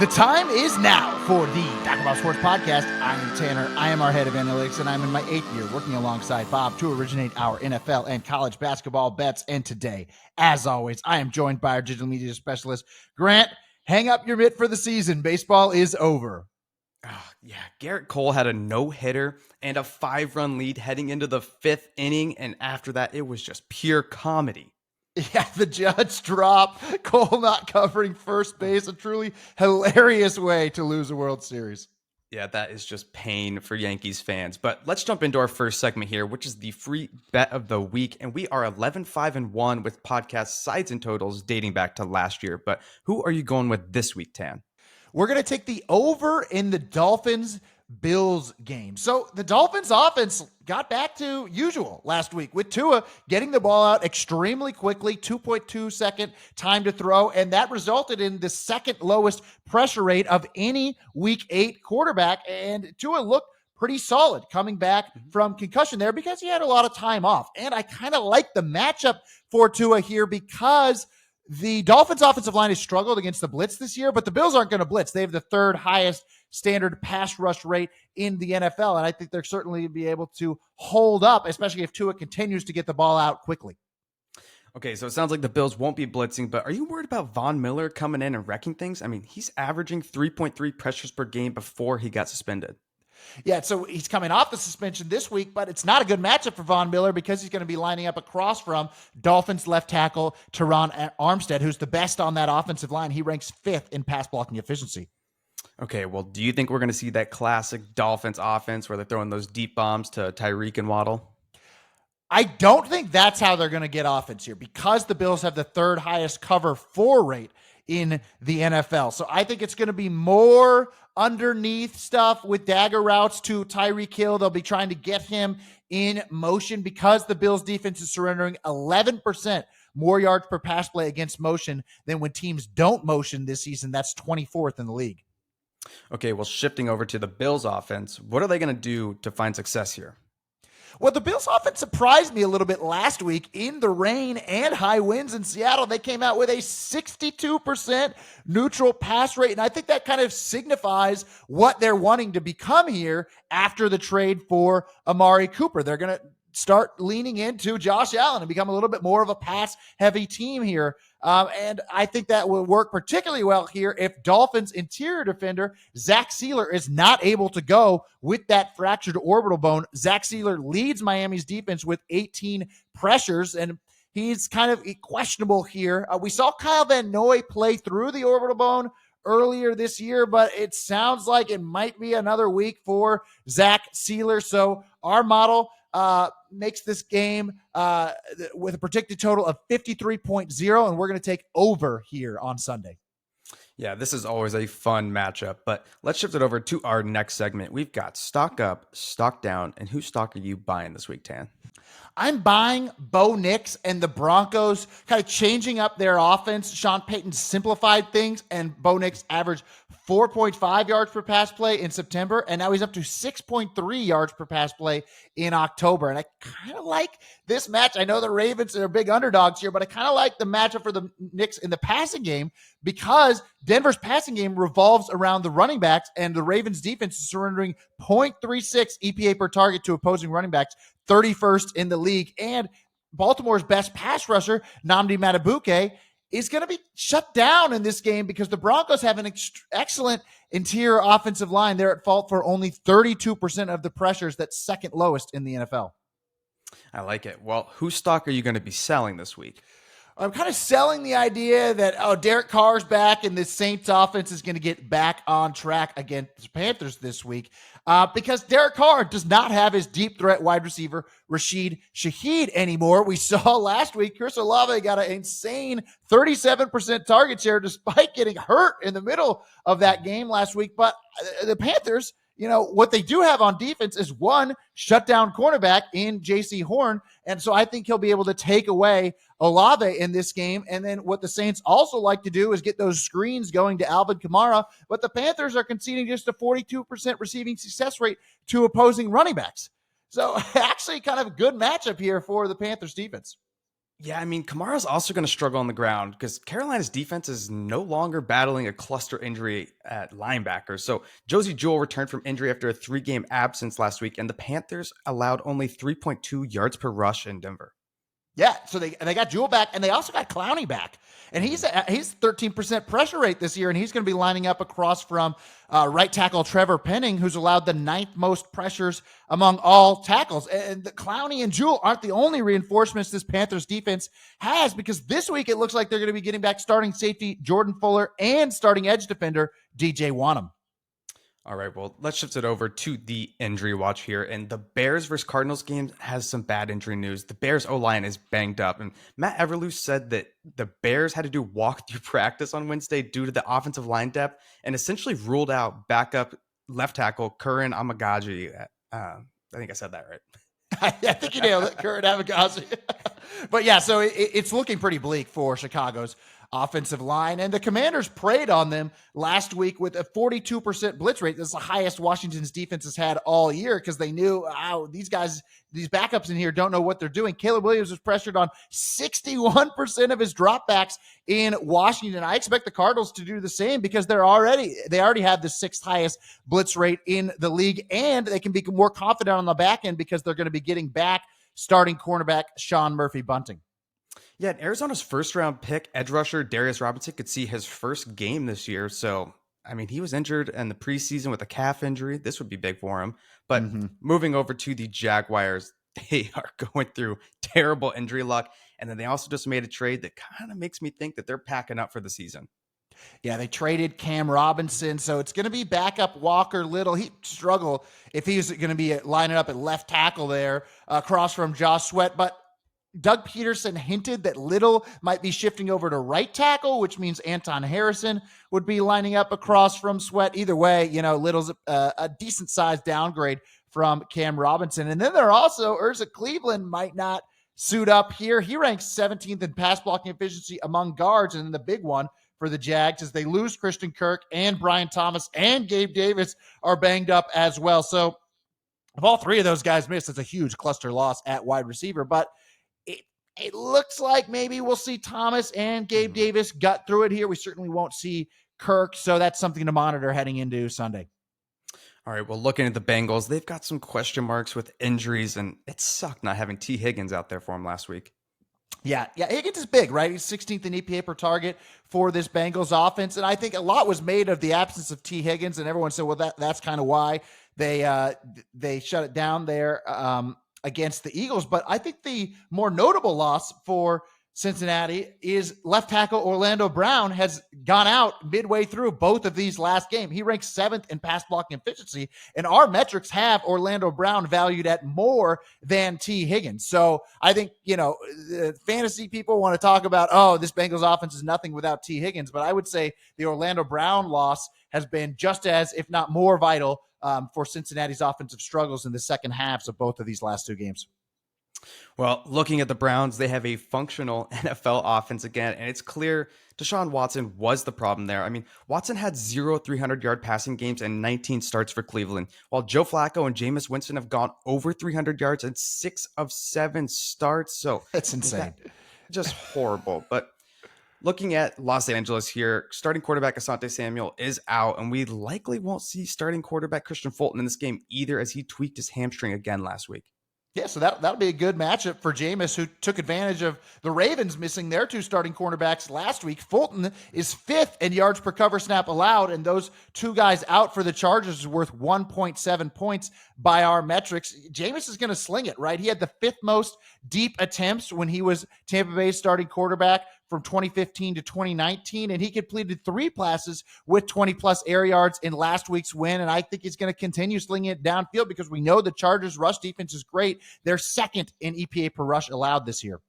The time is now for the Dr. Bob Sports Podcast. I'm Tanner. I am our head of analytics, and I'm in my 8th year working alongside Bob to originate our NFL and college basketball bets. And today, as always, I am joined by our digital media specialist, Grant. Hang up your mitt for the season. Baseball is over. Garrett Cole had a no-hitter and a 5-run lead heading into the 5th inning, and after that, it was just pure comedy. Yeah, the Judge drop, Cole not covering first base, a truly hilarious way to lose a World Series. Yeah, that is just pain for Yankees fans. But let's jump into our first segment here, which is the free bet of the week. And we are 11-5-1 with podcast sides and totals dating back to last year. But who are you going with this week, Tan? We're going to take the over in the Dolphins-Bills game. So the Dolphins offense got back to usual last week with Tua getting the ball out extremely quickly, 2.2 second time to throw, and that resulted in the second lowest pressure rate of any Week 8 quarterback, and Tua looked pretty solid coming back from concussion there because he had a lot of time off. And I kind of like the matchup for Tua here because the Dolphins offensive line has struggled against the blitz this year, but the Bills aren't going to blitz. They have the third highest standard pass rush rate in the NFL, and I think they're certainly be able to hold up, especially if Tua continues to get the ball out quickly. Okay, so it sounds like the Bills won't be blitzing, but are you worried about Von Miller coming in and wrecking things? I mean, he's averaging 3.3 pressures per game before he got suspended. Yeah, so he's coming off the suspension this week, but it's not a good matchup for Von Miller because he's going to be lining up across from Dolphins left tackle Teron Armstead, who's the best on that offensive line. He ranks 5th in pass blocking efficiency. Okay, well, do you think we're going to see that classic Dolphins offense where they're throwing those deep bombs to Tyreek and Waddle? I don't think that's how they're going to get offense here because the Bills have the third highest cover 4 rate in the NFL. So I think it's going to be more underneath stuff with dagger routes to Tyreek Hill. They'll be trying to get him in motion because the Bills defense is surrendering 11% more yards per pass play against motion than when teams don't motion this season. That's 24th in the league. Okay, well, shifting over to the Bills offense, what are they going to do to find success here? Well, the Bills offense surprised me a little bit last week in the rain and high winds in Seattle. They came out with a 62% neutral pass rate, and I think that kind of signifies what they're wanting to become here after the trade for Amari Cooper. They're going to start leaning into Josh Allen and become a little bit more of a pass-heavy team here. And I think that will work particularly well here if Dolphins interior defender Zach Sealer is not able to go with that fractured orbital bone. Zach Sealer leads Miami's defense with 18 pressures, and he's kind of questionable here. We saw Kyle Van Noy play through the orbital bone earlier this year, but it sounds like it might be another week for Zach Sealer. So our model makes this game with a predicted total of 53.0, and we're going to take over here on Sunday. Yeah, this is always a fun matchup, but let's shift it over to our next segment. We've got stock up, stock down, and whose stock are you buying this week, Tan? I'm buying Bo Nix and the Broncos kind of changing up their offense. Sean Payton simplified things, and Bo Nix averaged 4.5 yards per pass play in September, and now he's up to 6.3 yards per pass play in October. And I kind of like this match. I know the Ravens are big underdogs here, but I kind of like the matchup for the Knicks in the passing game because Denver's passing game revolves around the running backs, and the Ravens defense is surrendering 0.36 EPA per target to opposing running backs, 31st in the league. And Baltimore's best pass rusher, Nnamdi Madubuike, is going to be shut down in this game because the Broncos have an excellent interior offensive line. They're at fault for only 32% of the pressures. That's second lowest in the NFL. I like it. Well, whose stock are you going to be selling this week? I'm kind of selling the idea that, Derek Carr's back and the Saints offense is going to get back on track against the Panthers this week because Derek Carr does not have his deep threat wide receiver, Rashid Shaheed, anymore. We saw last week, Chris Olave got an insane 37% target share despite getting hurt in the middle of that game last week. But the Panthers, what they do have on defense is one shutdown cornerback in J.C. Horn. And so I think he'll be able to take away Olave in this game. And then what the Saints also like to do is get those screens going to Alvin Kamara. But the Panthers are conceding just a 42% receiving success rate to opposing running backs. So actually kind of a good matchup here for the Panthers defense. Yeah, I mean, Kamara's also going to struggle on the ground because Carolina's defense is no longer battling a cluster injury at linebacker. So Josie Jewell returned from injury after a 3-game absence last week, and the Panthers allowed only 3.2 yards per rush in Denver. Yeah, so they got Jewell back, and they also got Clowney back, and he's 13% pressure rate this year, and he's going to be lining up across from right tackle Trevor Penning, who's allowed the 9th most pressures among all tackles. And the Clowney and Jewell aren't the only reinforcements this Panthers defense has, because this week it looks like they're going to be getting back starting safety Jordan Fuller and starting edge defender DJ Wanham. All right, well, let's shift it over to the injury watch here. And the Bears versus Cardinals game has some bad injury news. The Bears O-line is banged up. And Matt Eberflus said that the Bears had to do walkthrough practice on Wednesday due to the offensive line depth and essentially ruled out backup left tackle Curran Amagaji. I think I said that right. I think you nailed it, Curran Amagaji. But yeah, so it's looking pretty bleak for Chicago's offensive line, and the Commanders preyed on them last week with a 42% blitz rate. That's the highest Washington's defense has had all year, because they knew, these guys, these backups in here don't know what they're doing. Caleb Williams was pressured on 61% of his dropbacks in Washington. I expect the Cardinals to do the same, because they already have the 6th highest blitz rate in the league, and they can be more confident on the back end because they're going to be getting back starting cornerback Sean Murphy-Bunting. Yeah, Arizona's first-round pick, edge rusher Darius Robinson, could see his first game this year. So, I mean, he was injured in the preseason with a calf injury. This would be big for him. But moving over to the Jaguars, they are going through terrible injury luck. And then they also just made a trade that kind of makes me think that they're packing up for the season. Yeah, they traded Cam Robinson, so it's going to be backup Walker Little. He'd struggle if he was going to be lining up at left tackle there across from Josh Sweat. But Doug Peterson hinted that Little might be shifting over to right tackle, which means Anton Harrison would be lining up across from Sweat. Either way, Little's a decent-sized downgrade from Cam Robinson. And then they're also, Urza Cleveland might not suit up here. He ranks 17th in pass blocking efficiency among guards, and then the big one for the Jags is they lose Christian Kirk, and Brian Thomas and Gabe Davis are banged up as well. So if all three of those guys miss, it's a huge cluster loss at wide receiver. But it looks like maybe we'll see Thomas and Gabe Davis gut through it here. We certainly won't see Kirk, so that's something to monitor heading into Sunday. All right, well, looking at the Bengals, they've got some question marks with injuries, and it sucked not having T. Higgins out there for him last week. Yeah, Higgins is big, right? He's 16th in EPA per target for this Bengals offense, and I think a lot was made of the absence of T. Higgins, and everyone said, well, that's kind of why they shut it down there against the Eagles. But I think the more notable loss for Cincinnati is left tackle Orlando Brown has gone out midway through both of these last games. He ranks 7th in pass blocking efficiency, and our metrics have Orlando Brown valued at more than T. Higgins. So I think, fantasy people want to talk about, this Bengals offense is nothing without T. Higgins. But I would say the Orlando Brown loss has been just as, if not more vital for Cincinnati's offensive struggles in the second halves of both of these last two games. Well, looking at the Browns, they have a functional NFL offense again, and it's clear Deshaun Watson was the problem there. I mean, Watson had 0 300-yard passing games and 19 starts for Cleveland, while Joe Flacco and Jameis Winston have gone over 300 yards in 6 of 7 starts. So that's insane. Just horrible. But looking at Los Angeles here, starting quarterback Asante Samuel is out, and we likely won't see starting quarterback Christian Fulton in this game either, as he tweaked his hamstring again last week. Yeah, so that'll be a good matchup for Jameis, who took advantage of the Ravens missing their 2 starting cornerbacks last week. Fulton is 5th in yards per cover snap allowed, and those 2 guys out for the Chargers is worth 1.7 points by our metrics. Jameis is going to sling it, right? He had the 5th most deep attempts when he was Tampa Bay's starting quarterback from 2015 to 2019, and he completed 3 passes with 20-plus air yards in last week's win, and I think he's going to continue slinging it downfield because we know the Chargers' rush defense is great. They're 2nd in EPA per rush allowed this year.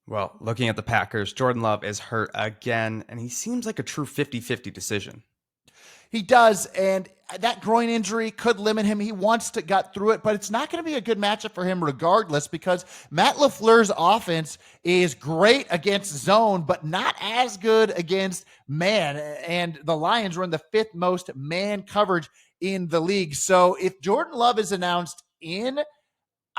Well, looking at the Packers, Jordan Love is hurt again, and he seems like a true 50-50 decision. He does, and that groin injury could limit him. He wants to get through it, but it's not going to be a good matchup for him regardless, because Matt LaFleur's offense is great against zone, but not as good against man. And the Lions run the 5th most man coverage in the league. So if Jordan Love is announced in,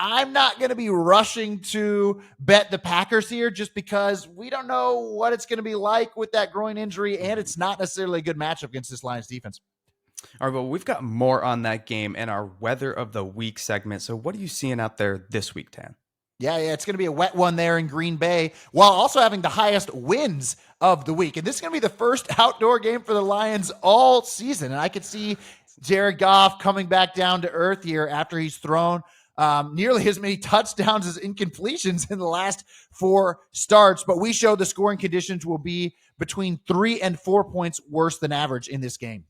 I'm not going to be rushing to bet the Packers here just because we don't know what it's going to be like with that groin injury, and it's not necessarily a good matchup against this Lions defense. All right, well, we've got more on that game and our weather of the week segment. So what are you seeing out there this week, Tan? Yeah, it's going to be a wet one there in Green Bay, while also having the highest winds of the week. And this is going to be the first outdoor game for the Lions all season. And I could see Jared Goff coming back down to earth here after he's thrown nearly as many touchdowns as incompletions in the last 4 starts. But we show the scoring conditions will be between 3 and 4 points worse than average in this game.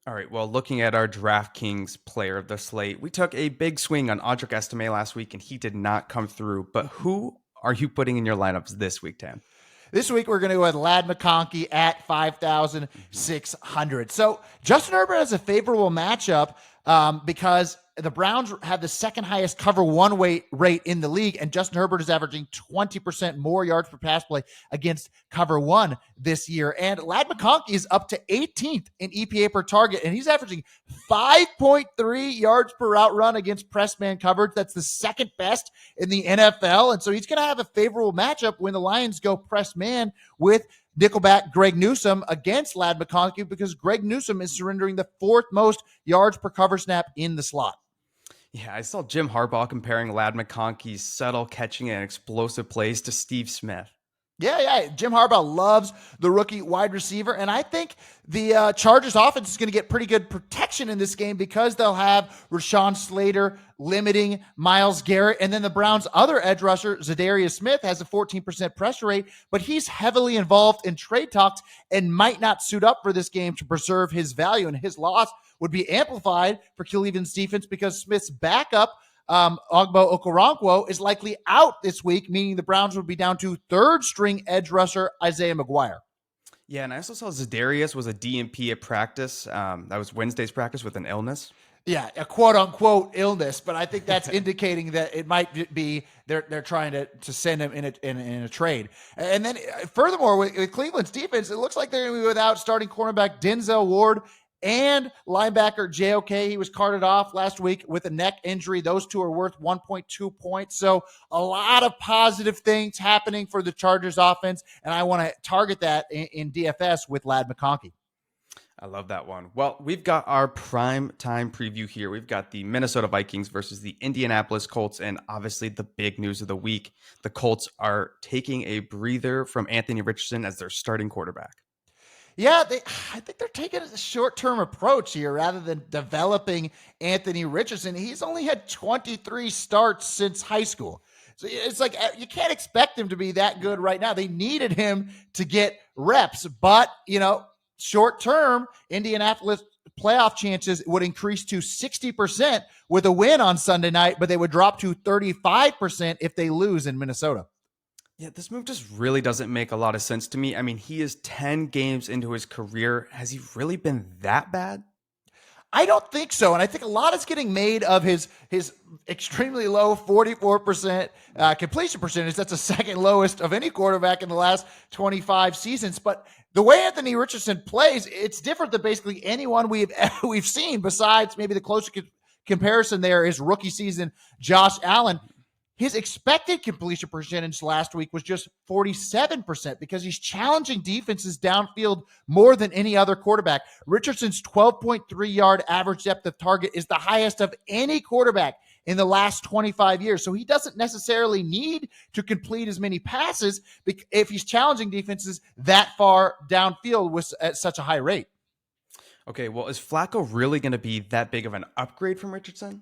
All right, well, looking at our DraftKings player of the slate, we took a big swing on Audric Estime last week, and he did not come through. But who are you putting in your lineups this week, Tan? This week, we're going to go with Ladd McConkey at 5,600. So Justin Herbert has a favorable matchup because the Browns have the second highest cover one rate in the league, and Justin Herbert is averaging 20% more yards per pass play against cover one this year. And Ladd McConkey is up to 18th in EPA per target, and he's averaging 5.3 yards per route run against press man coverage. That's the second best in the NFL. And so he's going to have a favorable matchup when the Lions go press man with nickelback Greg Newsome against Ladd McConkey, because Greg Newsome is surrendering the 4th most yards per cover snap in the slot. Yeah, I saw Jim Harbaugh comparing Ladd McConkey's subtle catching and explosive plays to Steve Smith. Yeah. Jim Harbaugh loves the rookie wide receiver, and I think the Chargers offense is going to get pretty good protection in this game because they'll have Rashawn Slater limiting Myles Garrett, and then the Browns' other edge rusher, Zadarius Smith, has a 14% pressure rate, but he's heavily involved in trade talks and might not suit up for this game to preserve his value, and his loss would be amplified for Cleveland's defense because Smith's backup, Ogbo Okoronkwo, is likely out this week, meaning the Browns would be down to third-string edge rusher Isaiah McGuire. Yeah, and I also saw Zadarius was a DNP at practice. That was Wednesday's practice with an illness. Yeah, a quote-unquote illness, but I think that's indicating that it might be they're trying to send him in a trade. And then furthermore, with Cleveland's defense, it looks like they're going to be without starting cornerback Denzel Ward and linebacker JOK. He was carted off last week with a neck injury. Those two are worth 1.2 points. So a lot of positive things happening for the Chargers offense, and I want to target that in DFS with Ladd McConkey. I love that one. Well, we've got our prime time preview here. We've got the Minnesota Vikings versus the Indianapolis Colts, and obviously the big news of the week. The Colts are taking a breather from Anthony Richardson as their starting quarterback. Yeah, I think they're taking a short-term approach here rather than developing Anthony Richardson. He's only had 23 starts since high school. So it's like you can't expect him to be that good right now. They needed him to get reps, but, short-term, Indianapolis playoff chances would increase to 60% with a win on Sunday night, but they would drop to 35% if they lose in Minnesota. Yeah, this move just really doesn't make a lot of sense to me. I mean, he is 10 games into his career. Has he really been that bad? I don't think so. And I think a lot is getting made of his extremely low 44% completion percentage. That's the second lowest of any quarterback in the last 25 seasons. But the way Anthony Richardson plays, it's different than basically anyone we've seen, besides maybe the closest comparison there is rookie season Josh Allen. His expected completion percentage last week was just 47% because he's challenging defenses downfield more than any other quarterback. Richardson's 12.3 yard average depth of target is the highest of any quarterback in the last 25 years. So he doesn't necessarily need to complete as many passes if he's challenging defenses that far downfield at such a high rate. Okay, well, is Flacco really going to be that big of an upgrade from Richardson?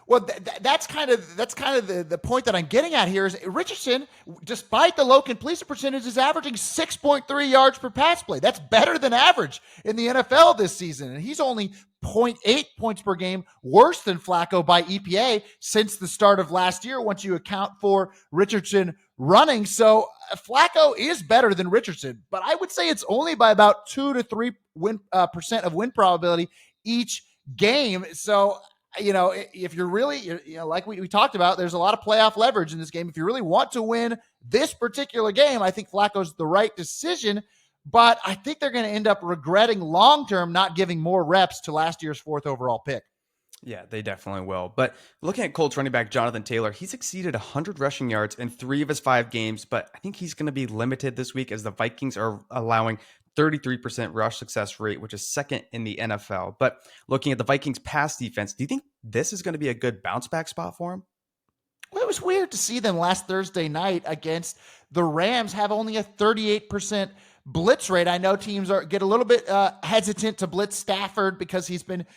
Well, that's kind of the point that I'm getting at here is Richardson, despite the low completion percentage, is averaging 6.3 yards per pass play. That's better than average in the NFL this season. And he's only 0.8 points per game worse than Flacco by EPA since the start of last year, once you account for Richardson running. So Flacco is better than Richardson, but I would say it's only by about 2 to 3% of win probability each game. So, if you're really, like we talked about, there's a lot of playoff leverage in this game. If you really want to win this particular game, I think Flacco's the right decision, but I think they're going to end up regretting long-term not giving more reps to last year's 4th overall pick. Yeah, they definitely will. But looking at Colts running back Jonathan Taylor, he's exceeded 100 rushing yards in 3 of his 5 games, but I think he's going to be limited this week as the Vikings are allowing 33% rush success rate, which is second in the NFL. But looking at the Vikings pass defense, do you think this is going to be a good bounce back spot for him? Well, it was weird to see them last Thursday night against the Rams have only a 38% blitz rate. I know teams get a little bit hesitant to blitz Stafford because he's been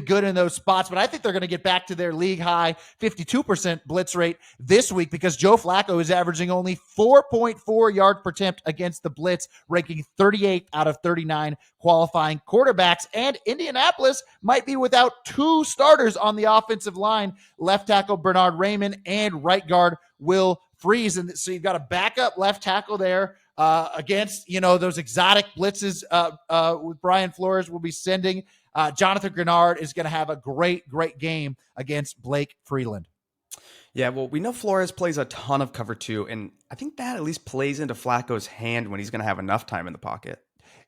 good in those spots, but I think they're going to get back to their league high 52% blitz rate this week because Joe Flacco is averaging only 4.4 yards per attempt against the blitz, ranking 38 out of 39 qualifying quarterbacks. And Indianapolis might be without 2 starters on the offensive line, left tackle Bernard Raymond and right guard Will Freeze. And so you've got a backup left tackle there against, those exotic blitzes with Brian Flores will be sending. Jonathan Grenard is going to have a great game against Blake Freeland. Yeah, well, we know Flores plays a ton of cover 2, and I think that at least plays into Flacco's hand when he's going to have enough time in the pocket.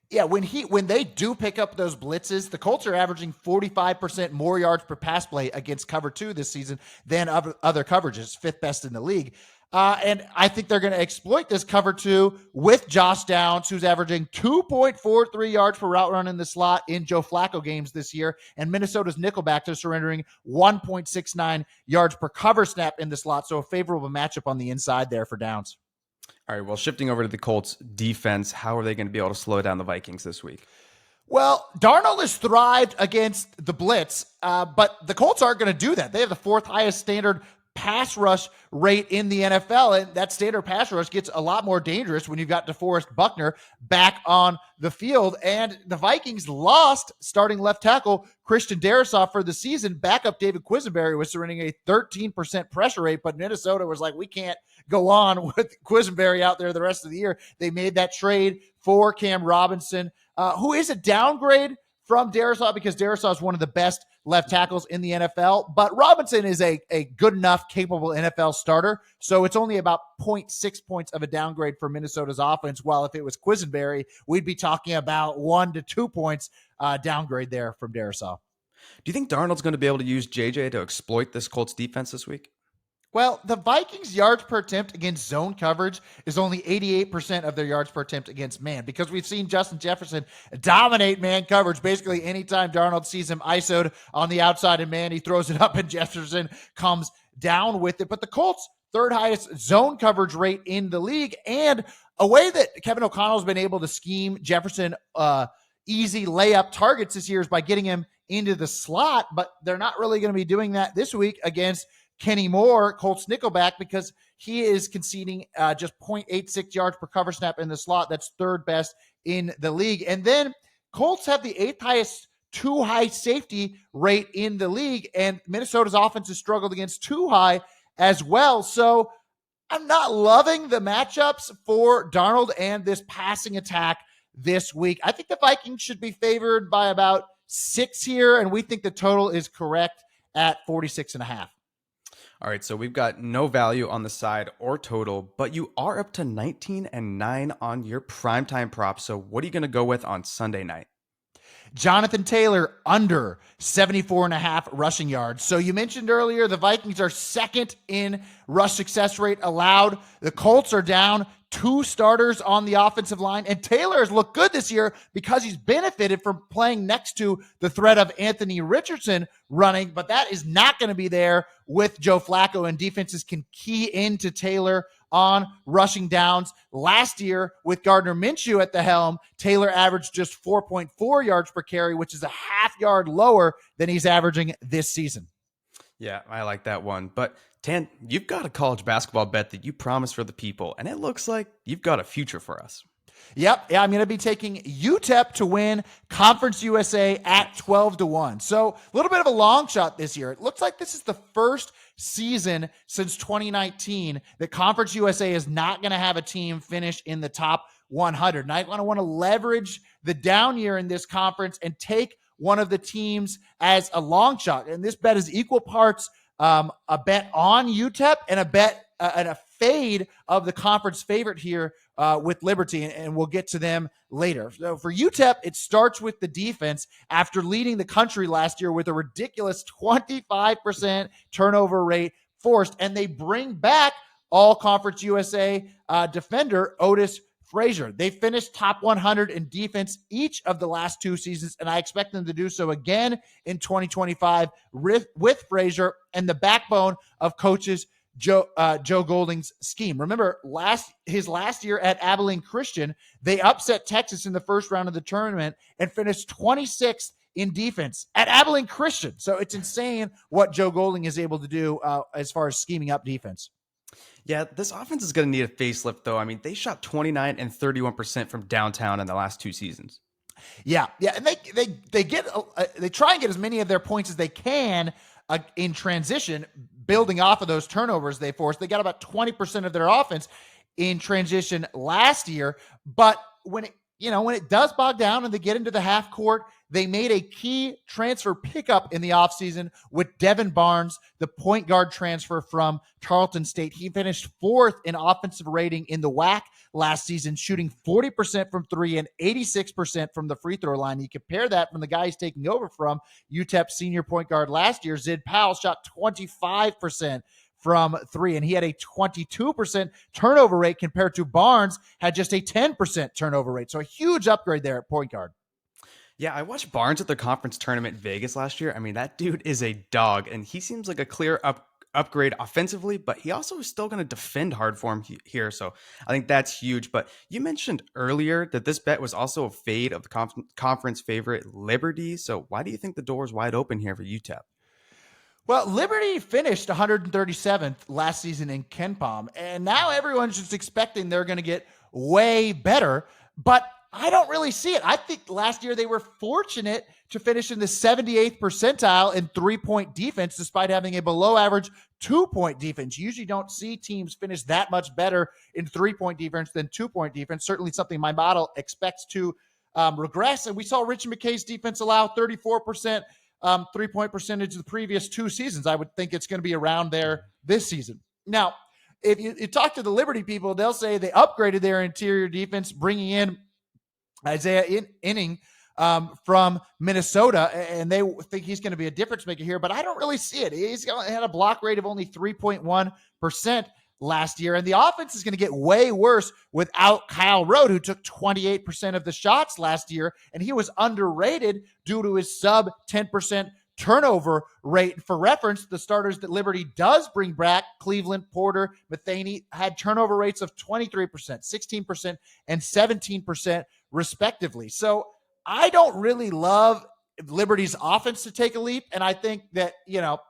Yeah, when they do pick up those blitzes, the Colts are averaging 45% more yards per pass play against cover 2 this season than other coverages, 5th best in the league. And I think they're going to exploit this cover 2 with Josh Downs, who's averaging 2.43 yards per route run in the slot in Joe Flacco games this year. And Minnesota's nickelbacks are surrendering 1.69 yards per cover snap in the slot. So a favorable matchup on the inside there for Downs. All right, well, shifting over to the Colts defense, how are they going to be able to slow down the Vikings this week? Well, Darnold has thrived against the blitz, but the Colts aren't going to do that. They have the 4th highest standard pass rush rate in the NFL, and that standard pass rush gets a lot more dangerous when you've got DeForest Buckner back on the field. And the Vikings lost starting left tackle Christian Darrisaw for the season. Backup David Quisenberry was surrendering a 13% pressure rate, but Minnesota was like, we can't go on with Quisenberry out there the rest of the year. They made that trade for Cam Robinson, who is a downgrade from Darrisaw because Darrisaw is one of the best left tackles in the NFL, but Robinson is a good enough, capable NFL starter, so it's only about 0.6 points of a downgrade for Minnesota's offense, while if it was Quisenberry, we'd be talking about 1 to 2 points downgrade there from Darrisaw. Do you think Darnold's going to be able to use JJ to exploit this Colts defense this week? Well, the Vikings' yards per attempt against zone coverage is only 88% of their yards per attempt against man, because we've seen Justin Jefferson dominate man coverage. Basically, anytime Darnold sees him ISO'd on the outside and man, he throws it up and Jefferson comes down with it. But the Colts' 3rd highest zone coverage rate in the league, and a way that Kevin O'Connell's been able to scheme Jefferson easy layup targets this year is by getting him into the slot, but they're not really going to be doing that this week against Kenny Moore, Colts nickelback, because he is conceding just 0.86 yards per cover snap in the slot. That's 3rd best in the league. And then Colts have the 8th highest too high safety rate in the league, and Minnesota's offense has struggled against too high as well. So I'm not loving the matchups for Darnold and this passing attack this week. I think the Vikings should be favored by about 6 here, and we think the total is correct at 46.5. All right, so we've got no value on the side or total, but you are up to 19-9 on your primetime prop. So what are you going to go with on Sunday night? Jonathan Taylor under 74.5 rushing yards. So you mentioned earlier the Vikings are 2nd in rush success rate allowed. The Colts are down 2 starters on the offensive line, and Taylor has looked good this year because he's benefited from playing next to the threat of Anthony Richardson running, but that is not going to be there with Joe Flacco, and defenses can key into Taylor on rushing downs. Last year, with Gardner Minshew at the helm, Taylor averaged just 4.4 yards per carry, which is a half yard lower than he's averaging this season. Yeah, I like that one. But Tan, you've got a college basketball bet that you promised for the people, and it looks like you've got a future for us. Yep. Yeah, I'm going to be taking UTEP to win Conference USA at 12-1. So a little bit of a long shot this year. It looks like this is the first season since 2019 that Conference USA is not going to have a team finish in the top 100. And I want to leverage the down year in this conference and take one of the teams as a long shot. And this bet is equal parts a bet on UTEP and a bet and a fade of the conference favorite here with Liberty, and we'll get to them later. So for UTEP, it starts with the defense after leading the country last year with a ridiculous 25% turnover rate forced, and they bring back all Conference USA defender Otis Frazier. They finished top 100 in defense each of the last 2 seasons, and I expect them to do so again in 2025 with Frazier and the backbone of coaches Joe Golding's scheme. Remember, his last year at Abilene Christian, they upset Texas in the first round of the tournament and finished 26th in defense at Abilene Christian. So it's insane what Joe Golding is able to do as far as scheming up defense. Yeah, this offense is going to need a facelift, though. I mean, they shot 29 and 31% from downtown in the last 2 seasons. Yeah, and they try and get as many of their points as they can in transition, building off of those turnovers they forced. They got about 20% of their offense in transition last year, but when it does bog down and they get into the half court, they made a key transfer pickup in the offseason with Devin Barnes, the point guard transfer from Tarleton State. He finished 4th in offensive rating in the WAC last season, shooting 40% from 3 and 86% from the free throw line. You compare that from the guy he's taking over from, UTEP senior point guard last year, Zid Powell, shot 25% from 3, and he had a 22% turnover rate compared to Barnes had just a 10% turnover rate. So a huge upgrade there at point guard. Yeah, I watched Barnes at the conference tournament in Vegas last year. I mean, that dude is a dog, and he seems like a clear upgrade offensively, but he also is still going to defend hard for him here. So I think that's huge. But you mentioned earlier that this bet was also a fade of the conference favorite Liberty. So why do you think the door is wide open here for UTEP? Well, Liberty finished 137th last season in KenPom, and now everyone's just expecting they're going to get way better, but I don't really see it. I think last year they were fortunate to finish in the 78th percentile in 3-point defense, despite having a below average 2-point defense. You usually don't see teams finish that much better in 3-point defense than 2-point defense. Certainly something my model expects to regress. And we saw Rich McKay's defense allow 34% 3-point percentage the previous 2 seasons. I would think it's going to be around there this season. Now, if you talk to the Liberty people, they'll say they upgraded their interior defense, bringing in Isaiah Inning from Minnesota, and they think he's going to be a difference maker here, but I don't really see it. He's had a block rate of only 3.1% last year, and the offense is going to get way worse without Kyle Rote, who took 28% of the shots last year, and he was underrated due to his sub 10% turnover rate. For reference, the starters that Liberty does bring back, Cleveland, Porter, Matheny, had turnover rates of 23%, 16%, and 17% respectively. So I don't really love Liberty's offense to take a leap, and I think that,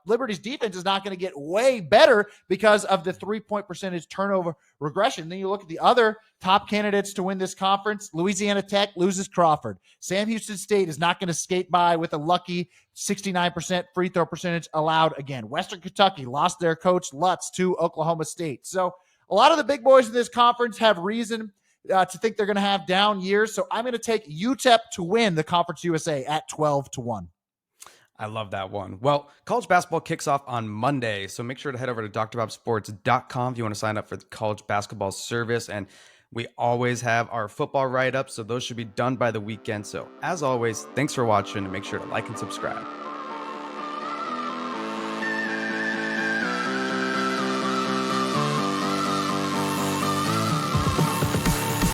Liberty's defense is not going to get way better because of the 3-point percentage turnover regression. Then you look at the other top candidates to win this conference. Louisiana Tech loses Crawford. Sam Houston State is not going to skate by with a lucky 69% free throw percentage allowed again. Western Kentucky lost their coach Lutz to Oklahoma State. So a lot of the big boys in this conference have reason to think they're going to have down years. So I'm going to take UTEP to win the Conference USA at 12-1. I love that one. Well, college basketball kicks off on Monday, so make sure to head over to drbobsports.com if you want to sign up for the college basketball service. And we always have our football write-ups, so those should be done by the weekend. So as always, thanks for watching, and make sure to like and subscribe.